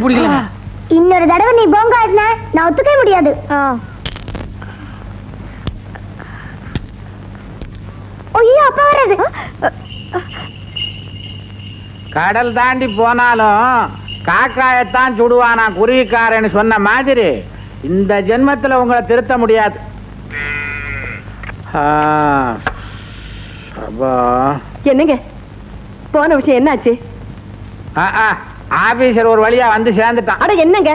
பிடிக்கல. இன்னொரு தடவை நீ போங்க ஆடின நான் ஒத்துக்கவே முடியாது. ஐயோ அப்பா வர்றது. கடல் தாண்டி போனாலும் காக்காயத்தான் சுடுவானா குருவிக்காரன்னு சொன்ன மாதிரி இந்த ஜென்மத்தில் உங்களை திருத்த முடியாது. என்னங்க போன விஷயம் என்னாச்சு? ஆபீசர் ஒரு வழியா வந்து சேர்ந்துட்டான். அட என்னங்க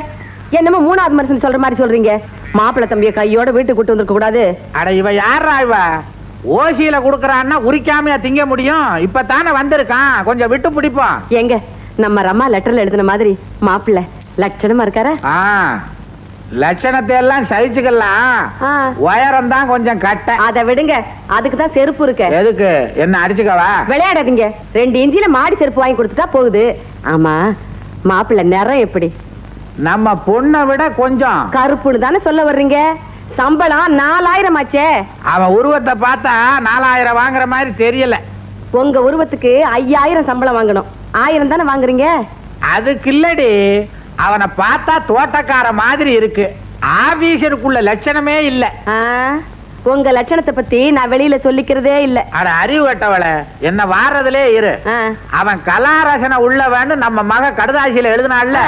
என்னமோ மூணாவது மனுஷன் சொல்ற மாதிரி சொல்றீங்க. மாப்பிள்ளை தம்பிய கையோட வீட்டுக்கு கூட்டு வந்திருக்க கூடாது. அட இவ யாரா இவ? ஓசியில குடுக்கறான்னா உரிக்காமையா திங்க முடியும்? இப்பதானே வந்திருக்கான், கொஞ்சம் விட்டு பிடிப்போம். எங்க நம்ம ரம்மா லெட்டர்ல எழுதின மாதிரி மாப்பிள்ளை லட்சணமா இருக்காரா? லட்சணத்தை எல்லாம் சகிச்சுக்கலாம், உயரம் தான் கொஞ்சம் கட்ட. அதை விடுங்க, அதுக்குதான் செருப்பு இருக்கு. எதுக்கு? என்ன அடிச்சுக்கவா? விளையாடாதீங்க, 2 இன்ச்சில மாடி செருப்பு வாங்கி கொடுத்துட்டா போகுது. ஆமா மாப்பிள்ளை நிறம் எப்படி? நம்ம பொண்ணை விட கொஞ்சம் கருப்புன்னு தானே சொல்ல வர்றீங்க? சம்பளம் 4000 ஆச்சே. அவன் உருவத்தை பார்த்தா 4000 வாங்குற மாதிரி தெரியல. உங்க உருவத்துக்கு 5000 சம்பளம் வாங்கணும். 1000 தானே வாங்குறீங்க. அதுக்கு இல்லடி, அவனை பார்த்தா தோட்டக்கார மாதிரி இருக்கு, ஆபீசருக்குள்ள லட்சணமே இல்ல. உங்க லட்சணத்தை பத்தி நான் வெளியில சொல்லிக்கிறதே இல்ல. அட அறிவு கட்டவள, என்ன வாரதுலே இரு. அவன் கலாரசனை உள்ளவன்னு நம்ம மக கடுதாசியில எழுதினால,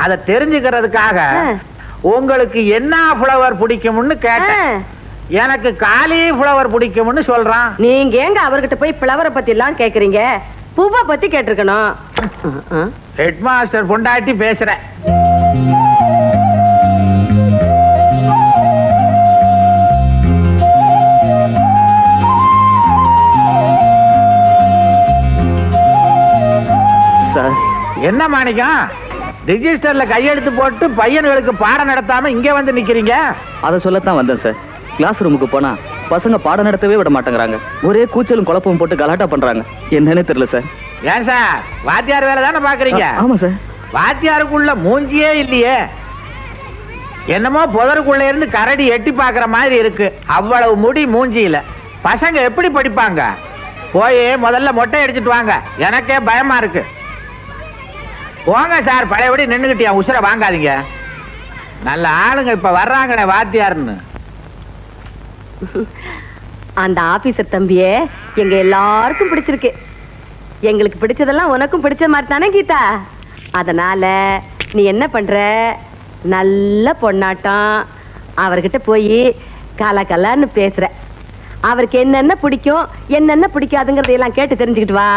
அதை தெரிஞ்சுக்கிறதுக்காக உங்களுக்கு என்ன ஃப்ளவர் பிடிக்கும்னு கேட்டேன். எனக்கு காலிஃப்ளவர் பிடிக்கும்னு சொல்றான். நீங்க எங்க அவர்கிட்ட போய் ஃப்ளவரை பத்தி எல்லாம் கேக்குறீங்க? பூவை பத்தி கேட்டிருக்கணும். ஹெட் மாஸ்டர் பொண்டாட்டி பேசுற. என்ன மாணிக்கம், ரிஜிஸ்டர்ல கையெழுத்து போட்டு பையன்களுக்கு பாடம் நடத்தாம இங்க வந்து நிக்கிறீங்க? அதை சொல்லத்தான் வந்தேன் சார். கிளாஸ் ரூமுக்கு போனா பசங்க பாடம் நடத்தவே விட மாட்டேங்கிறாங்க. ஒரே கூச்சலும் குழப்பமும் போட்டு கலாட்டா பண்றாங்க. என்னன்னு தெரியல சார். ஏன் சார், வாத்தியார் வேலை தானே பாக்குறீங்க? ஆமா சார். வாத்தியாருக்குள்ள மூஞ்சியே இல்லையே, என்னமோ புதருக்குள்ள இருந்து கரடி எட்டி பாக்குற மாதிரி இருக்கு. அவ்வளவு முடி மூஞ்சியில பசங்க எப்படி படிப்பாங்க? போய் முதல்ல மொட்டை அடிச்சுட்டு வாங்க, எனக்கே பயமா இருக்கு. போங்க சார், பழையபடி நின்னுகிட்டியா, உசுர வாங்காதீங்க. நல்ல ஆளுங்க இப்ப வர்றாங்கண்ணே வாத்தியார்னு. அந்த ஆபீசர் தம்பியே எங்க எல்லாருக்கும் பிடிச்சிருக்கு. எங்களுக்கு பிடிச்சதெல்லாம் உனக்கும் பிடிச்ச மாதிரி தானே கீதா? அதனால நீ என்ன பண்ற, நல்ல பொண்ணாட்டம் அவர்கிட்ட போய் கலன்னு பேசுற. அவருக்கு என்னென்ன பிடிக்கும் என்னென்ன பிடிக்காதுங்கிறதையெல்லாம் கேட்டு தெரிஞ்சுக்கிட்டு வா.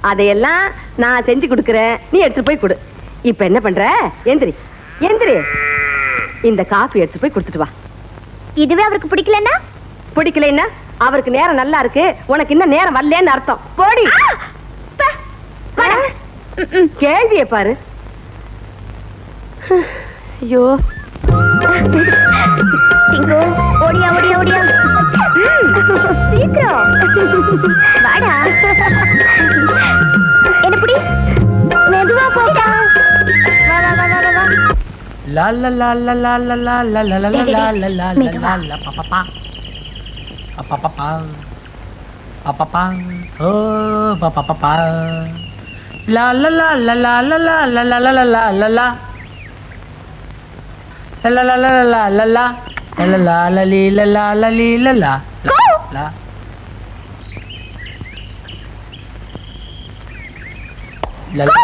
அதையெல்லாம் நான் செஞ்சு கொடுக்குறேன், நீ எடுத்து போய் கொடு. இப்ப என்ன பண்ற, எந்திரி எந்திரி, இந்த காஃபி எடுத்து போய் கொடுத்துட்டு வா. இதுவே அவருக்கு பிடிக்கலன்னா? பிடிக்கலைன்னா அவருக்கு நேரம் நல்லா இருக்கு, உனக்கு இன்னும் நேரம் வரலன்னு அர்த்தம். போடி. கேள்வியை பாரு. ஐயோ, ஓடியா ஓடியா ஓடியா, சீக்கிரம் வாடா. என்ன பிடி, மெதுவா போடா. வா வா வா வா வா. லா லா லா லா லா லா லா லா லா லா லா லா லா லா பாப்பா பாப்பா பாப்பா ஓ பாப்பா பாப்பா லா லா லா லா லா லா லா லா லா லா லா லா லா la la la la la la la la la la li la la la li la la la la la.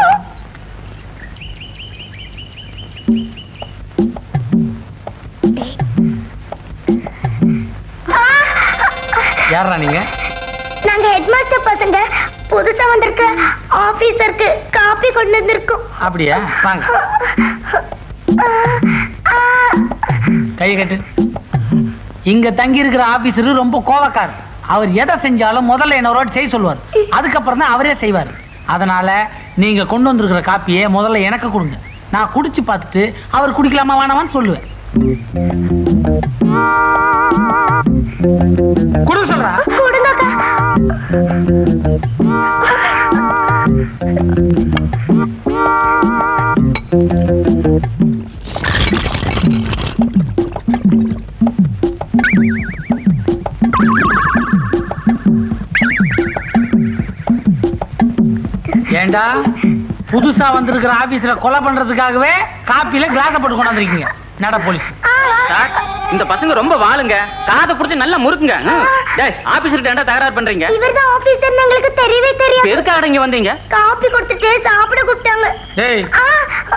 யாரா நீங்க? நாங்க ஹெட்மாஸ்டர் பசங்க, புதுசா வந்திருக்க ஆபீசருக்கு காபி கொண்டு வந்திருக்கோம். அப்படியா, வாங்க. கை கட்டு. இங்க தங்கி இருக்கிற ஆபீசரு ரொம்ப கோவக்கார். அவர் எதை செஞ்சாலும் முதல்ல என்ன ஒரு செய்ய சொல்லுவார், அதுக்கப்புறம் தான் அவரே செய்வார். அதனால நீங்க கொண்டு வந்திருக்கிற காப்பியை முதல்ல எனக்கு கொடுங்க. நான் குடிச்சு பார்த்துட்டு அவர் குடிக்கலாமா வேணாமான்னு சொல்லுவேன். குடு சொல்றா. ஏண்டா புதுசா வந்திருக்கிற ஆபீஸ்ல கொலை பண்றதுக்காகவே காப்பில கிளாஸ போட்டு கொண்டாந்துருக்கீங்க. நட போலீஸ். சார், இந்த பசங்க ரொம்ப வாளுங்க. காதை புடிச்சு நல்லா முறுக்குங்க. டேய், ஆபீசர்ட்ட ஏன்டா தகராறு பண்றீங்க? இவர்தான் ஆபீசர்னு எங்களுக்கு தெரியவே தெரியாது. எதுக்காக இங்க வந்தீங்க? காபி கொடுத்துட்டு சாப்பிட கூப்பிட்டாங்க. டேய்,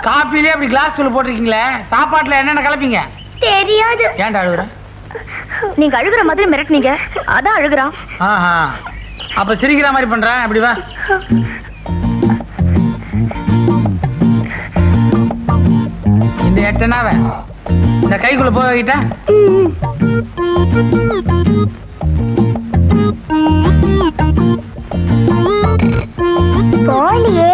காப்பிலே அப்படி கிளாஸ் தூள் போட்டிருக்கீங்களே, சாப்பாட்டுல என்னென்ன கலப்பீங்க? தெரியாது. ஏன்டா அழுகுற? நீங்க அழுகுற மாதிரி மிரட்டுனீங்க, அதான் அழுகுறான். ஆஹா, அப்ப சிரிக்கிற மாதிரி பண்றேன். அப்படி வா. இந்த எட்டனாவ இந்த கைக்குள்ள போய்கிட்ட போலியே.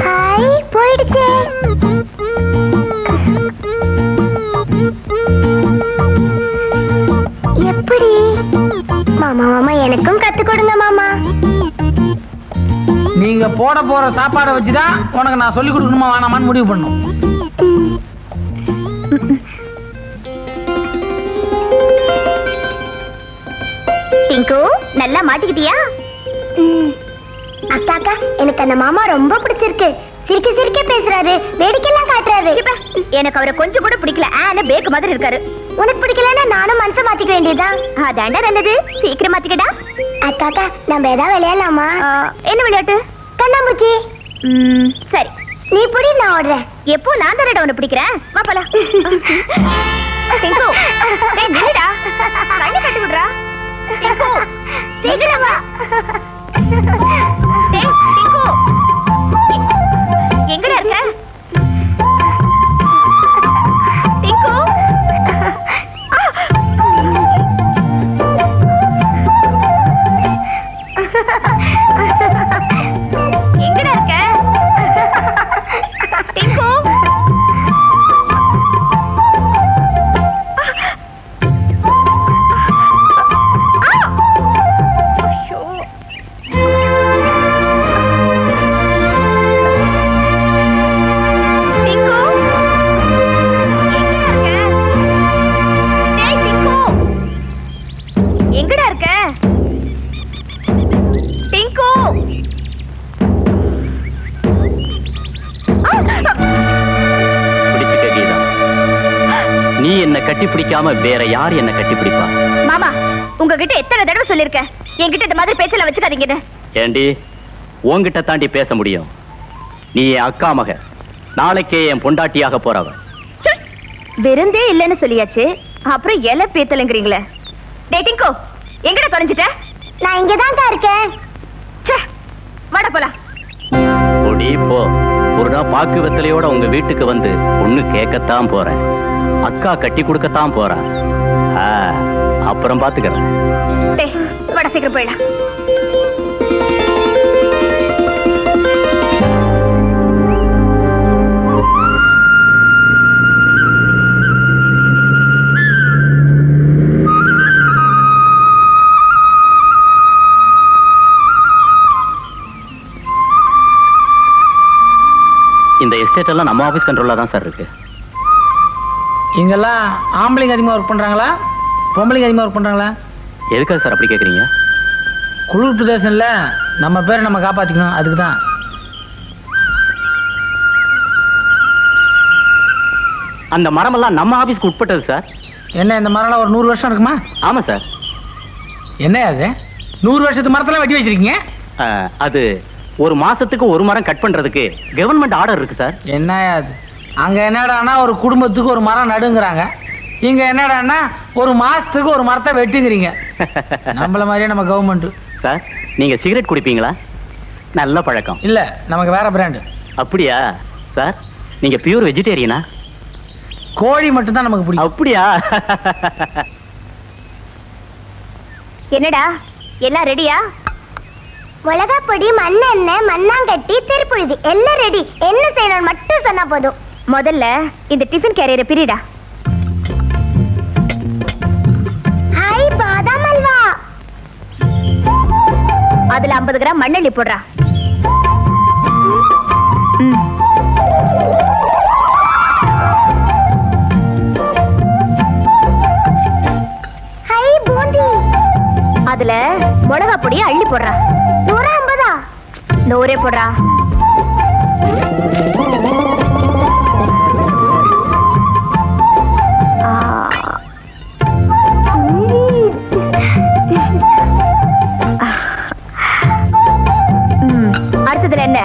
ஹாய், போயிடுச்சே. எப்படி? மாமா மாமா எனக்கும் கத்து கொடுங்க மாமா. நீங்க போட போற சாப்பாடை வச்சுதான் உனக்கு நான் சொல்லி கொடுக்கணுமா வேணாமான்னு முடிவு பண்ணும். டிங்கு, நல்லா மாட்டிக்கிட்டியா? அக்கா அக்கா, எனக்கு அந்த மாமா ரொம்ப பிடிச்சிருக்கு. சிரிக்க சிரிக்க பேசுறாரு, வேடிக்கையெல்லாம் காட்டுறாரு. எனக்கு அவரை கொஞ்சம் கூட பிடிக்கல. ஆனா பேக்கு மாதிரி இருக்காரு. உனக்கு பிடிக்கலன்னா நானும் மனசை மாத்திக்க வேண்டியதுதான். அதாண்டா நல்லது. சீக்கிரம் மாத்திக்கடா. அக்கா அக்கா, நம்ம ஏதாவது விளையாடலாமா? என்ன விளையாட்டு? கண்ணாமூச்சி. சரி, நீ பிடி, நான் ஓடுறேன். எப்போ நான் தானடா உன்னை பிடிக்கிறேன். வா போலாம். டிங்கு, டேய் நில்லுடா. கண்ணு கட்டி விடுறா. டிங்கு, சீக்கிரம் வா. டேய் டிங்கு, எங்கடா இருக்க? டிங்கு, எங்கடா இருக்க? டிங்கு, எங்கடா இருக்க? டிங்கு, பிடிச்சுக்க கீதா. நீ என்ன கட்டி பிடிக்காம வேற யார் என்ன கட்டி பிடிப்பா? மாமா, உங்ககிட்ட எத்தனை தடவை சொல்லிருக்கேன் என்கிட்ட இந்த மாதிரி பேச்சல வச்சுக்காதீங்கன்னு. ஏண்டி, உன்கிட்ட தாண்டி பேச முடியும். நீ என் அக்கா மக, நாளைக்கே என் பொண்டாட்டியாக போறவ. விருந்தே இல்லைன்னு சொல்லியாச்சு, அப்புறம் எலை பேத்தலங்கிறீங்களே. டேய் டிங்கு, எங்கடா தொலைஞ்சிட்ட? நான் இங்கதான் இருக்கேன். ச்சே, வாடா போலாம். ஒடி போ. ஒரு நாள் பாக்கு வெத்தலையோட உங்க வீட்டுக்கு வந்து ஒண்ணு கேட்கத்தான் போறேன். அக்கா கட்டி கொடுக்கத்தான் போறேன். அப்புறம் பாத்துக்கிறேன். டேய், வாடா சீக்கிரம் போயிடலாம். இந்த எஸ்டேட் எல்லாம் நம்ம ஆபீஸ் கண்ட்ரோல்ல தான் சார் இருக்கு. இங்கெல்லாம் ஆம்பளைங்க அதிகமா ஒர்க் பண்றாங்களா, பொம்பளைங்க அதிகமா ஒர்க் பண்றாங்களா? எதுக்காக சார் அப்படி கேக்குறீங்க? குளிர் பிரதேசம்ல நம்ம பேரை நம்ம காப்பாத்திக்கணும், அதுக்கு தான். அந்த மரமெல்லாம் நம்ம ஆபீஸ்க்கு உட்பட்டது சார். என்ன, இந்த மரம்லாம் ஒரு 100 வருஷம் இருக்குமா? ஆமா சார். என்ன அது 100 வருஷத்து மரத்தெல்லாம் வெட்டி வச்சிருக்கீங்க? அது ஒரு மாசத்துக்கு ஒரு மரம் கட் பண்றதுக்கு கவர்மெண்ட் ஆர்டர் இருக்கு சார். என்ன அது? அங்க என்னடான்னா ஒரு குடும்பத்துக்கு ஒரு மரம் நடுங்கிறாங்க, இங்க என்னடான்னா ஒரு மாசத்துக்கு ஒரு மரத்தை வெட்டுங்கிறீங்க. நம்மள மாதிரியே நம்ம கவர்மெண்ட். சார், நீங்க சிகரெட் குடிப்பீங்களா? நல்ல பழக்கம். இல்ல, நமக்கு வேற பிராண்டு. அப்படியா சார்? நீங்க பியூர் வெஜிடேரியனா? கோழி மட்டும் தான் நமக்கு பிடிக்கும். அப்படியா? என்னடா எல்லாம் ரெடியா? மிளகாப்பொடி, மண்ணெண்ணெய், மண்ணாங்கட்டி, திருப்புழுதி எல்லாம் ரெடி. என்ன செய்யணும் மட்டும் சொன்னா போதும். முதல்ல இந்த டிஃபன் கேரியரை பிரிடா. ஹாய், பாதாம் அல்வா. அதுல 50 கிராம் மண்ணெண்ணெய் போடுறா. ஹாய், அதுல மிளகா பொடியை அள்ளி போடுறா. 150? 100 போடுறா. அடுத்ததுல என்ன?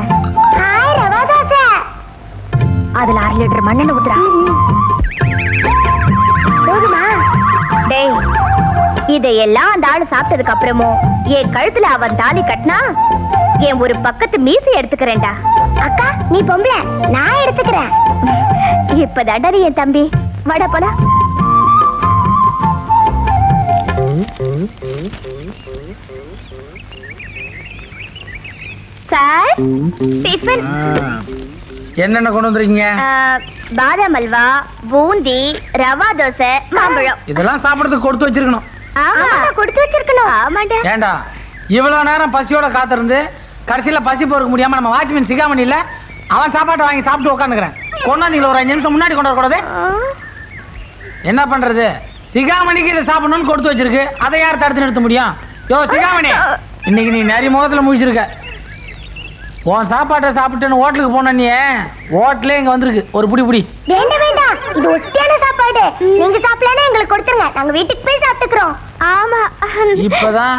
ரவா தோசை. அதுல 1/2 லிட்டர் மண்ணெண்ணெய் ஊத்துறா. போதுமா? டேய், இதையெல்லாம் அந்த ஆளு சாப்பிட்டதுக்கு அப்புறமும் என் கழுத்துல அவன் தாலி கட்டினா என் ஒரு பக்கத்து மீசை எடுத்துக்கிறேன்டா. அக்கா, நீ பொம்பளை, நான் எடுத்துக்கிறேன். இப்பதாண்டா நீ என் தம்பி. வட போல. Sir, tiffin. என்னென்ன கொண்டு வந்திருக்கீங்க? பாதாம் அல்வா, பூந்தி, ரவா தோசை, மாம்பழம். இதெல்லாம் சாப்பிடறதுக்கு கொடுத்து வச்சிருக்கணும். ஆமா, கொடுத்து வச்சிருக்கணும். ஆமாண்டா. ஏண்டா இவ்வளவு நேரம் பசியோட காத்திருந்து கடைசியில பசி பொறுக்க முடியாம நம்ம வாட்ச்மேன் சிகாமணி இல்ல, அவன் சாப்பாட்டை வாங்கி சாப்பிட்டு உட்காந்துக்கிறேன். கொண்டாந்தீங்களா ஒரு 5 நிமிஷம் முன்னாடி கொண்டு வரக்கூடாது? என்ன பண்றது? சிகாமணிக்கு இதை சாப்பிடணும்னு கொடுத்து வச்சிருக்கு, அதை யார் தடுத்து நிறுத்த முடியும்? யோ சிகாமணி, இன்னைக்கு நீ நிறைய முகத்துல முடிச்சிருக்க. உன் சாப்பாட்டை சாப்பிட்டுன்னு ஹோட்டலுக்கு போன நீ ஹோட்டலே இங்க வந்திருக்கு. ஒரு புடி புடி. வேண்டாம் வேண்டாம், இது ஒஸ்தியான சாப்பாடு. நீங்க சாப்பிடலன்னா எங்களுக்கு கொடுத்துருங்க, நாங்க வீட்டுக்கு போய் சாப்பிட்டுக்கிறோம். ஆமா. இப்பதான்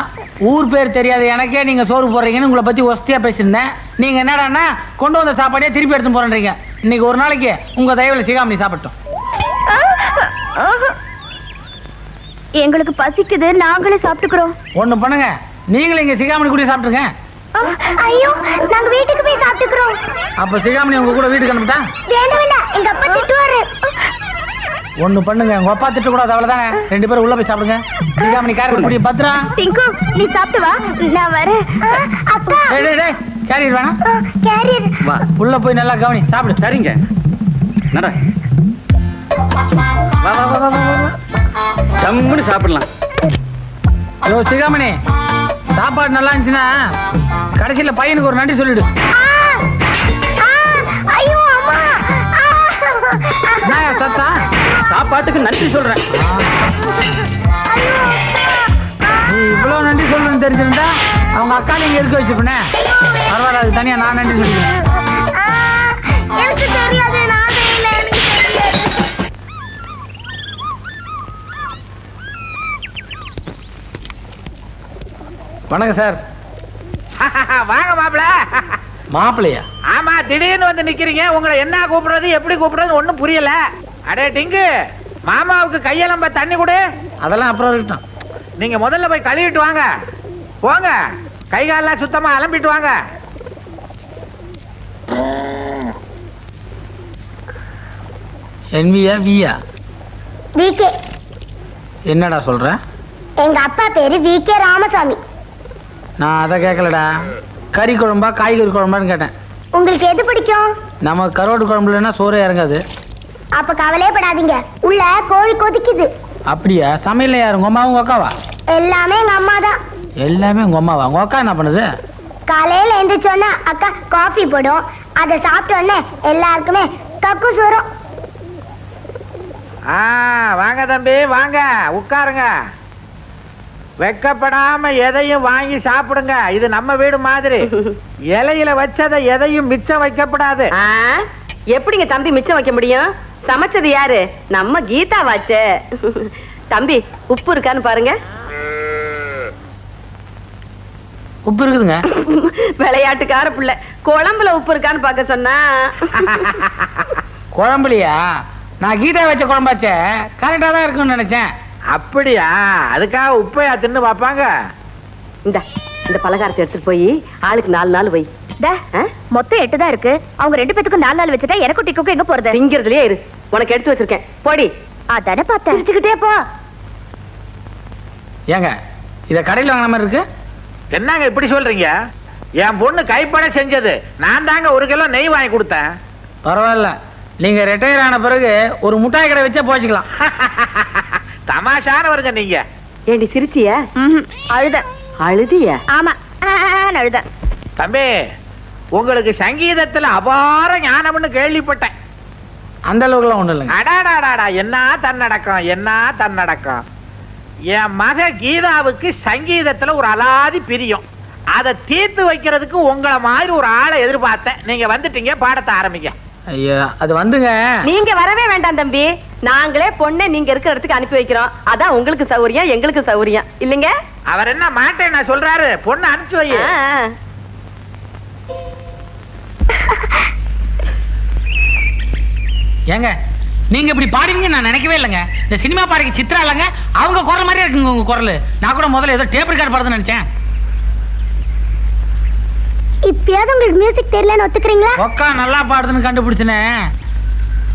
ஊர் பேர் தெரியாத எனக்கே நீங்க சோறு போடுறீங்கன்னு உங்களை பத்தி ஒஸ்தியா பேசியிருந்தேன். நீங்க என்னடான்னா கொண்டு வந்த சாப்பாடே திருப்பி எடுத்து போறீங்க. இன்னைக்கு ஒரு நாளைக்கு உங்க தயவுல சிகாமணி சாப்பிட்டோம். எங்களுக்கு பசிக்குது, நாங்களே சாப்பிட்டுக்கிறோம். ஒண்ணு பண்ணுங்க, நீங்களும் இங்க சிகாமணி கூட சாப்பிட்டுருங்க. ஐயோ, நாங்க வீட்டுக்கு போய் சாப்பிட்டுக்கிறோம். அப்ப சிகாமணி உங்க கூட வீட்டுக்கு அனுப்பிட்டா? வேண்டாம் வேண்டாம், எங்க அப்பா திட்டுவாரு. ஒண்ணு பண்ணுங்க, உங்க அப்பா திட்ட கூடாது, அவ்வளவுதானே. 2 பேரும் உள்ள போய் சாப்பிடுங்க. சிகாமணி காரணம் கூடிய பத்திரா. டிங்கு, நீ சாப்பிட்டு வா, நான் வரேன். அக்கா, கேரியர் வேணாம், கேரியர். வா உள்ள போய் நல்லா கவனி, சாப்பிடு. சரிங்க நட. வா வா வா வா வா வா. ஜம்முன்னு சாப்பிடலாம். யோ சிகாமணி, சாப்பாடு நல்லா இருந்துச்சுன்னா கடைசியில பையனுக்கு ஒரு நன்றி சொல்லிடு. ஐயோ அம்மா. என்ன சத்தா? சாப்பாட்டுக்கு நன்றி சொல்றேன். நீ இவ்வளவு நன்றி சொல்லணும்னு தெரிஞ்சிருந்தா அவங்க அக்கா நீங்க இருக்க வச்சுப்பேனே. பரவாயில்ல, அது தனியா நான் நன்றி சொல்லிக்கிறேன். எனக்கு தெரியாது, நான் செய்யல, எனக்கு தெரியாது. வணக்கம் சார். வாங்க மாப்பிள. மாப்பிள்ளையா? ஆமா, திடீர்னு வந்து நிக்கிறீங்க. உங்களை என்ன கூப்பிடுறது எப்படி கூப்பிடுறது ஒண்ணும் புரியல. அடே டிங்கு, மாமாவுக்கு கையெலம்ப தண்ணி கொடு. அதெல்லாம் அப்புறம் இருக்கட்டும். நீங்க முதல்ல போய் கழுவிட்டு வாங்க. போங்க, கை காலெல்லாம் சுத்தமா அலம்பிட்டு வாங்க. என்வியா வியா? விகே. என்னடா சொல்ற? எங்க அப்பா பேரு விகே ராமசாமி. நான் அதை கேட்கலடா. கறி குழம்பா காய்கறி குழம்பான்னு கேட்டேன். உங்களுக்கு எது பிடிக்கும்? நம்ம கரோடு குழம்புலன்னா சோறே இறங்காது. அப்ப கவலையப்படாதீங்க, உள்ள கோழி கொதிக்குது. அப்படியா? சமையல யாரு, உங்க அம்மாவும் உங்க அக்காவா? எல்லாமே எங்க அம்மா தான். எல்லாமே உங்க அம்மாவா? உங்க அக்கா என்ன பண்ணுது? காலையில எந்திரிச்சோன்னா அக்கா காஃபி போடும், அதை சாப்பிட்ட உடனே எல்லாருக்குமே கக்கு சோறும். வாங்க தம்பி, வாங்க உட்காருங்க. வெக்கப்படாம எதையும் வாங்கி சாப்பிடுங்க. இது நம்ம வீடு மாதிரி. இலையில வச்சதை எதையும் மிச்சம் வைக்கப்படாது. எப்படிங்க தம்பி மிச்சம் வைக்க முடியும்? சமைச்சது யாரு? நம்ம கீதா வாச்சே. தம்பி, உப்பு இருக்கான்னு பாருங்க. உப்பு இருக்குதுங்க. விளையாட்டுக்கார புள்ள, குழம்புல உப்பு இருக்கான்னு பார்க்க சொன்னா. குழம்புலையா? நான் கீதா வச்ச குழம்பாச்சே, கரெக்டா தான் இருக்குன்னு நினைச்சேன். அப்படியா? அதுக்காக உப்பையா தின்னு பாப்பாங்க? இந்த பலகாரத்தை எடுத்துட்டு போய் ஆளுக்கு 4 நாள் வை. மொத்தம் 8 தான் இருக்கு. அவங்க 2 பேத்துக்கும் 4 நாள் வச்சுட்டா எனக்கும் டிக்குக்கும் எங்க போறது? திங்கிறதுலயே இரு, உனக்கு எடுத்து வச்சிருக்கேன், போடி. அதானே பார்த்தேன். வச்சுக்கிட்டே போ. ஏங்க, இத கடையில் வாங்கின மாதிரி இருக்கு. என்னங்க இப்படி சொல்றீங்க? என் பொண்ணு கைப்பட செஞ்சது. நான் தாங்க 1 கிலோ நெய் வாங்கி கொடுத்தேன். பரவாயில்ல, நீங்க ரிட்டையர் ஆன பிறகு ஒரு முட்டாய் கடை வச்சா போச்சுக்கலாம். தமாஷானவருங்க நீங்க. ஏண்டி சிரிச்சிய? அழுத. அழுதிய? ஆமா, அழுத. தம்பி, உங்களுக்கு சங்கீதத்துல அபார ஞானம்னு கேள்விப்பட்டேன். அந்த அளவுக்குலாம் ஒண்ணும் இல்லைங்க. அடாடாடாடா, என்ன தன்னடக்கம், என்ன தன்னடக்கம். என் மக கீதாவுக்கு சங்கீதத்துல ஒரு அலாதி பிரியம். அதை தீர்த்து வைக்கிறதுக்கு உங்களை மாதிரி ஒரு ஆளை எதிர்பார்த்தேன். நீங்க வந்துட்டீங்க, பாடத்தை ஆரம்பிங்க. ஐயா அது வந்துங்க. நீங்க வரவே வேண்டாம் தம்பி, நாங்களே பொண்ணை நீங்க இருக்கிற இடத்துக்கு அனுப்பி வைக்கிறோம். அதான் உங்களுக்கு சௌரியம், எங்களுக்கு சௌரியம் இல்லைங்க. அவர் என்ன மாட்டேன் நான் சொல்றாரு, பொண்ணு அனுப்பிச்சு வை. ஏங்க நீங்க இப்படி பாடுவீங்க நான் நினைக்கவே இல்லைங்க. இந்த சினிமா பாடகி சித்ரா இல்லைங்க, அவங்க குரல் மாதிரியே இருக்குங்க உங்க குரல். நான் கூட முதல்ல ஏதோ டேப் ரெக்கார்ட் பாடுறதுன்னு நினைச்சேன். இப்பயாவது உங்களுக்கு மியூசிக் தெரியலன்னு ஒத்துக்கிறீங்களா? ஒக்கா நல்லா பாடுதுன்னு கண்டுபிடிச்சனே,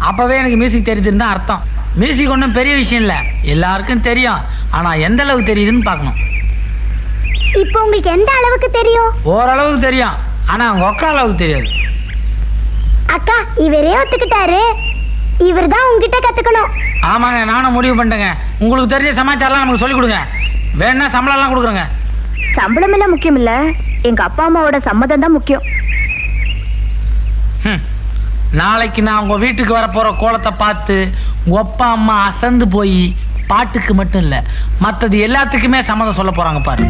அப்பவே எனக்கு மியூசிக் தெரியுதுன்னு தான் அர்த்தம். மியூசிக் ஒன்றும் பெரிய விஷயம் இல்லை, எல்லாருக்கும் தெரியும். ஆனா எந்த அளவுக்கு தெரியுதுன்னு பார்க்கணும். இப்போ உங்களுக்கு எந்த அளவுக்கு தெரியும்? ஓரளவுக்கு தெரியும், ஆனா அவங்க ஒக்கா அளவுக்கு தெரியாது. அக்கா இவரே ஒத்துக்கிட்டாரு, இவர் தான் உங்ககிட்ட கத்துக்கணும். ஆமாங்க, நானும் முடிவு பண்ணிட்டேங்க. உங்களுக்கு தெரிஞ்ச சமாச்சாரம்லாம் நமக்கு சொல்லிக் கொடுங்க. வேணா சம்பளம் எல்லாம் கொடுக்குறேங்க. சம்பளம் எல்லாம் முக்கியம் இல்ல, எங்க அப்பா அம்மாவோட சம்மதம் தான் முக்கியம். நாளைக்கு நான் உங்க வீட்டுக்கு வர போற கோலத்தை பார்த்து உங்க அப்பா அம்மா அசந்து போய் பாட்டுக்கு மட்டும் இல்ல மத்தது எல்லாத்துக்குமே சம்மதம் சொல்ல போறாங்க பாரு.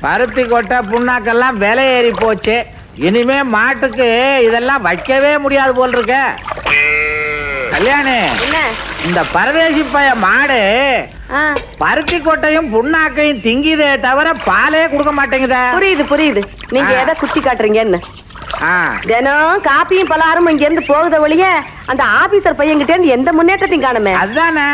பருத்தி கொட்டை புண்ணாக்கெல்லாம் விலை ஏறி போச்சு. இனிமே மாட்டுக்கு இதெல்லாம் வைக்கவே முடியாது போல் இருக்க. கல்யாணி, இந்த பரதேசி பைய மாடு பருத்தி கொட்டையும் புண்ணாக்கையும் திங்கிதே தவிர பாலே கொடுக்க மாட்டேங்குதா? புரியுது புரியுது, நீங்க எதை குத்தி காட்டுறீங்கன்னு. தினம் காப்பியும் பலகாரமும் இங்க இருந்து போகுத ஒழிய அந்த ஆபீசர் பையன்கிட்ட இருந்து எந்த முன்னேற்றத்தையும் காணுமே. அதுதானே.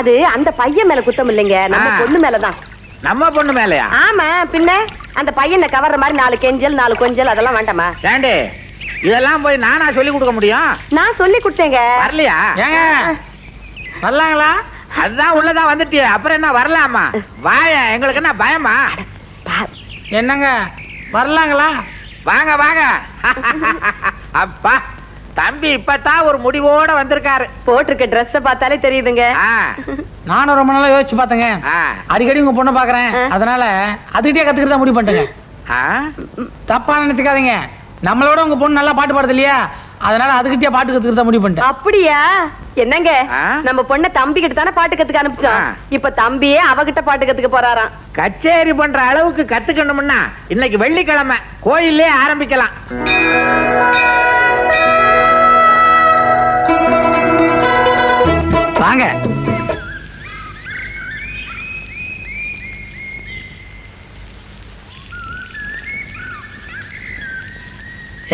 அது அந்த பையன் மேல குத்தம் இல்லைங்க, நம்ம பொண்ணு மேலதான். நம்ம பொண்ணு மேலயா? ஆமா, பின்ன அந்த பையனை கவர்ற மாதிரி 4 கெஞ்சல் 4 கொஞ்சல் அதெல்லாம் வேண்டாமா? ஏண்டி இதெல்லாம் போய் நானா சொல்லி கொடுக்க முடியும்? நான் சொல்லி கொடுத்தேங்க. வரலையா? ஏங்க வரலாங்களா? அதுதான் உள்ளதான் வந்துட்டியே, அப்புறம் என்ன வரலாமா? வாய, எங்களுக்கு என்ன பயமா? என்னங்க வரலாங்களா? வாங்க வாங்க. அப்பா தம்பி இப்பதான் ஒரு முடிவோட வந்திருக்காரு. போட்டிருக்க ட்ரெஸ் பார்த்தாலே தெரியுதுங்க. நானும் ரொம்ப நாளா யோசிச்சு பார்த்தேங்க. அடிக்கடி உங்க பொண்ணை பாக்குறேன், அதனால அதுகிட்டே கத்துக்கிறதா முடிவு பண்ணிட்டேங்க. தப்பா நினைச்சுக்காதீங்க, நம்மளோட உங்க பொண்ணு நல்லா பாட்டு பாடுது இல்லையா, அதனால அதுகிட்டே பாட்டு கத்துக்கிறதா முடிவு பண்ணிட்டேன். அப்படியா? என்னங்க நம்ம பொண்ணை தம்பி கிட்ட தானே பாட்டு கத்துக்க அனுப்பிச்சோம், இப்ப தம்பியே அவகிட்ட பாட்டு கத்துக்க போறாராம். கச்சேரி பண்ற அளவுக்கு கத்துக்கணும்னா இன்னைக்கு வெள்ளிக்கிழமை கோயிலே ஆரம்பிக்கலாம். வாங்க.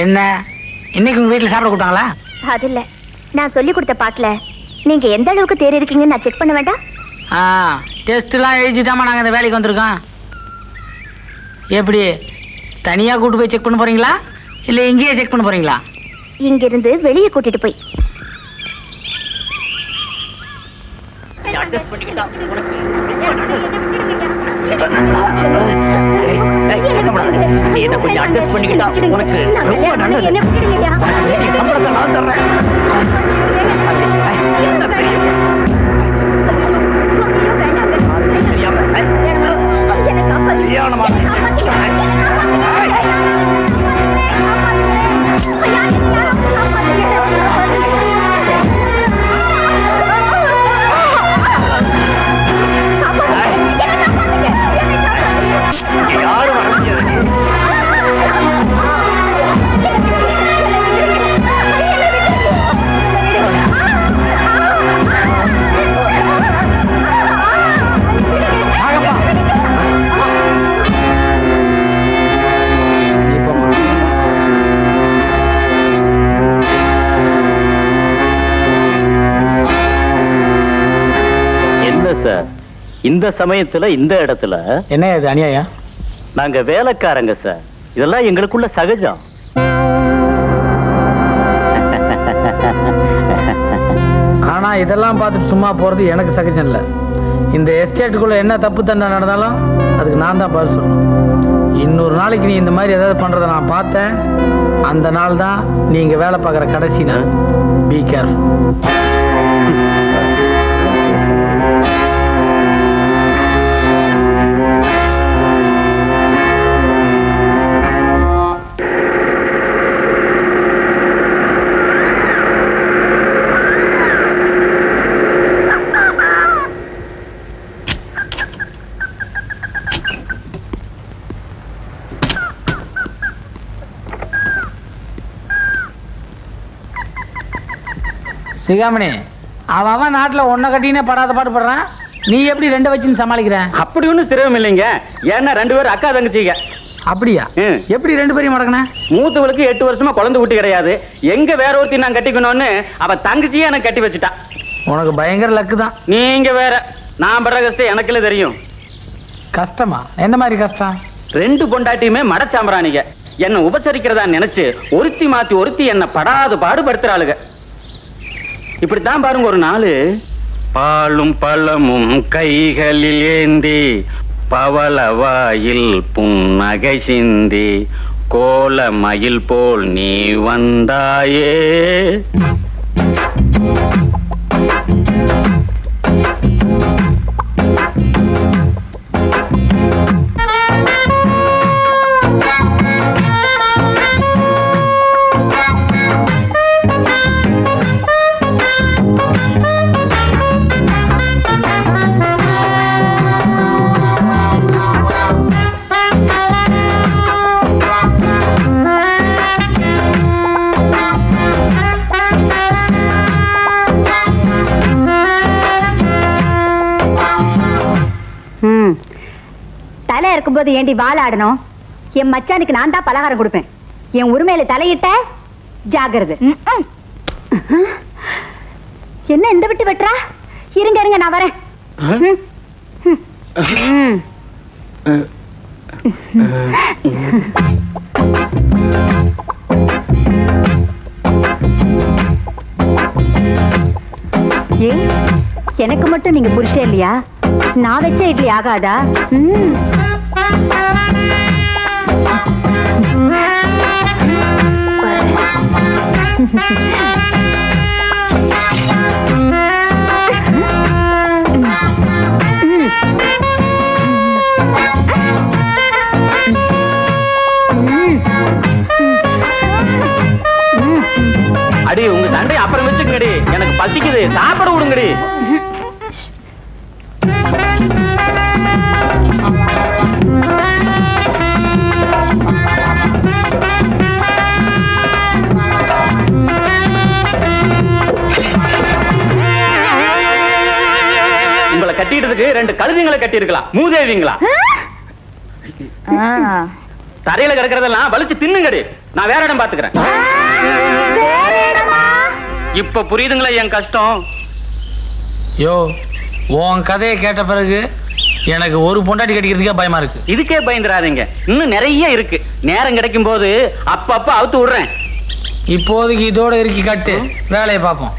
என்ன இன்னைக்கு உங்க வீட்டுல சாப்பிட கூட்டாங்களா? அது இல்ல, நான் சொல்லி கொடுத்த பாட்டுல நீங்க எந்த அளவுக்கு தேறி இருக்கீங்கன்னு நான் செக் பண்ண வேண்டாம்? டெஸ்ட் எல்லாம் எழுதிட்டாமா நாங்க இந்த வேலைக்கு வந்திருக்கோம். எப்படி தனியா கூட்டு போய் செக் பண்ண போறீங்களா இல்ல இங்கேயே செக் பண்ண போறீங்களா? இங்க இருந்து வெளியே கூட்டிட்டு போய். என்ன கொஞ்சம் அட்ஜஸ்ட் பண்ணிக்கிட்டா உனக்கு ரொம்ப நல்லது. சம்பளத்தை நான் தர்றேன். யாரும் வர முடியாது. என்ன சார் இந்த சமயத்துல இந்த இடத்துல என்ன இது அநியாயம்? நாங்க வேலைக்காரங்க சார், இதெல்லாம் எங்களுக்குள்ள சகஜம். ஆனா இதெல்லாம் பார்த்துட்டு சும்மா போறது எனக்கு சகஜம் இல்ல. இந்த எஸ்டேட்டுக்குள்ள என்ன தப்பு தண்டை நடந்தாலும் அதுக்கு நான் தான் பதில் சொல்லணும். இன்னொரு நாளைக்கு நீ இந்த மாதிரி ஏதாவது பண்றதை நான் பார்த்தேன், அந்த நாள் தான் நீங்க வேலை பார்க்குற கடைசி நாள். Be careful. சிகாமணி, அவன் நாட்டுல ஒன்ன கட்டினே படாத பாடுபடுறான். நீ எப்படி ரெண்டு வச்சுன்னு சமாளிக்கிற? அப்படி ஒண்ணும் சிரமம் இல்லைங்க. ஏன்னா 2 பேரும் அக்கா தங்கச்சிங்க. அப்படியா? எப்படி 2 பேரையும் மடக்கின? மூத்தவளுக்கு 8 வருஷமா குழந்தை குட்டி கிடையாது. எங்க வேற ஒருத்தி நான் கட்டிக்கணும்னு அவ தங்கச்சியே எனக்கு கட்டி வச்சுட்டா. உனக்கு பயங்கர லக்கு தான். நீங்க வேற. நான் படுற கஷ்டம் எனக்குல தெரியும். கஷ்டமா? என்ன மாதிரி கஷ்டம்? 2 பொண்டாட்டியுமே மடச்சாம்பரானிங்க. என்ன உபசரிக்கிறதா நினைச்சு ஒருத்தி மாத்தி ஒருத்தி என்ன படாது பாடுபடுத்துறாளுங்க. இப்படித்தான் பாருங்க, ஒரு நாள் பாலும் பழமும் கைகளில் ஏந்தி பவளவாயில் புன்னகை சிந்தி கோல மயில் போல் நீ வந்தாயே. தலை இருக்கும்போது ஏண்டி வாழாடணும்? என் மச்சானுக்கு நான் தான் பலகாரம் கொடுப்பேன். என் உரிமையில தலையிட்ட ஜாகிரதை. என்ன இந்த விட்டு வெட்டுறா? இருங்க இருங்க, நான் வரேன். ஏன் எனக்கு மட்டும் நீங்க புருஷன் இல்லையா? நான் வச்ச இட்லி ஆகாதா? அடி உங்க சண்டை அப்புறம் வச்சுக்கடி, எனக்கு பசிக்குது, சாப்பிட விடுங்கடி. உங்களை கட்டிட்டதுக்கு 2 கழுதைங்களை கட்டி இருக்கலாம். மூதேவிங்களா? தரையில கிடக்கிறதெல்லாம் வலிச்சு தின்னுங்கடி. நான் வேற இடம் பாத்துக்கிறேன். இப்ப புரியுதுங்களா என் கஷ்டம்? யோ, உன் கதையை கேட்ட பிறகு எனக்கு ஒரு பொண்டாட்டி கட்டிக்கிறதுக்கே பயமா இருக்கு. இதுக்கே பயந்துராதீங்க, இன்னும் நிறைய இருக்கு. நேரம் கிடைக்கும் போது அப்பப்ப அவுத்து விடுறேன். இப்போதைக்கு இதோட இறுக்கி கட்டு, வேலையை பார்ப்போம்.